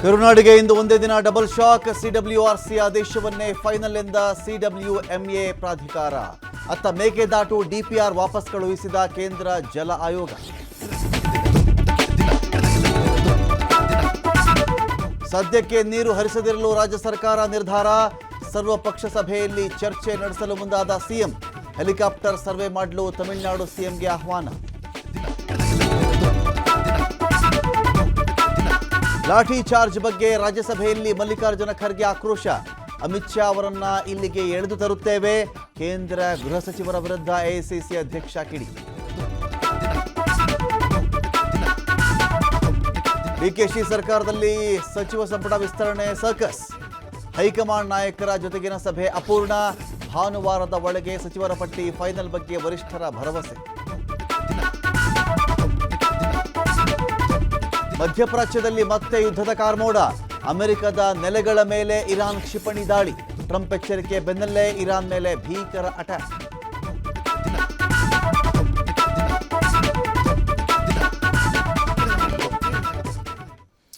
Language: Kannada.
ಕರುನಾಡಿಗೆ ಇಂದು ಒಂದೇ ದಿನ ಡಬಲ್ ಶಾಕ್. ಸಿಡಬ್ಲ್ಯೂಆರ್ಸಿ ಆದೇಶವನ್ನೇ ಫೈನಲ್ ಎಂದ ಸಿಡಬ್ಲ್ಯೂಎಂಎ ಪ್ರಾಧಿಕಾರ. ಅತ್ತ ಮೇಕೆದಾಟು ಡಿಪಿಆರ್ ವಾಪಸ್ ಕಳುಹಿಸಿದ ಕೇಂದ್ರ ಜಲ ಆಯೋಗ. ಸದ್ಯಕ್ಕೆ ನೀರು ಹರಿಸದಿರಲು ರಾಜ್ಯ ಸರ್ಕಾರ ನಿರ್ಧಾರ. ಸರ್ವಪಕ್ಷ ಸಭೆಯಲ್ಲಿ ಚರ್ಚೆ ನಡೆಸಲು ಮುಂದಾದ ಸಿಎಂ. ಹೆಲಿಕಾಪ್ಟರ್ ಸರ್ವೆ ಮಾಡಲು ತಮಿಳುನಾಡು ಸಿಎಂಗೆ ಆಹ್ವಾನ. ಲಾಠಿ ಚಾರ್ಜ್ ಬಗ್ಗೆ ರಾಜ್ಯಸಭೆಯಲ್ಲಿ ಮಲ್ಲಿಕಾರ್ಜುನ ಖರ್ಗೆ ಆಕ್ರೋಶ. ಅಮಿತ್ ಶಾ ಅವರನ್ನ ಇಲ್ಲಿಗೆ ಎಳೆದು ತರುತ್ತೇವೆ. ಕೇಂದ್ರ ಗೃಹ ಸಚಿವರ ವಿರುದ್ಧ ಎಐಸಿಸಿ ಅಧ್ಯಕ್ಷ ಕಿಡಿ. ಡಿಕೆಶಿ ಸರ್ಕಾರದಲ್ಲಿ ಸಚಿವ ಸಂಪುಟ ವಿಸ್ತರಣೆ ಸರ್ಕಸ್. ಹೈಕಮಾಂಡ್ ನಾಯಕರ ಜೊತೆಗಿನ ಸಭೆ ಅಪೂರ್ಣ. ಭಾನುವಾರದ ಒಳಗೆ ಸಚಿವರ ಪಟ್ಟಿ ಫೈನಲ್ ಬಗ್ಗೆ ವರಿಷ್ಠರ ಭರವಸೆ. ಮಧ್ಯಪ್ರಾಚ್ಯದಲ್ಲಿ ಮತ್ತೆ ಯುದ್ಧದ ಕಾರ್ಮೋಡ. ಅಮೆರಿಕದ ನೆಲೆಗಳ ಮೇಲೆ ಇರಾನ್ ಕ್ಷಿಪಣಿ ದಾಳಿ. ಟ್ರಂಪ್ ಎಚ್ಚರಿಕೆ ಬೆನ್ನಲ್ಲೇ ಇರಾನ್ ಮೇಲೆ ಭೀಕರ ಅಟ್ಯಾಕ್.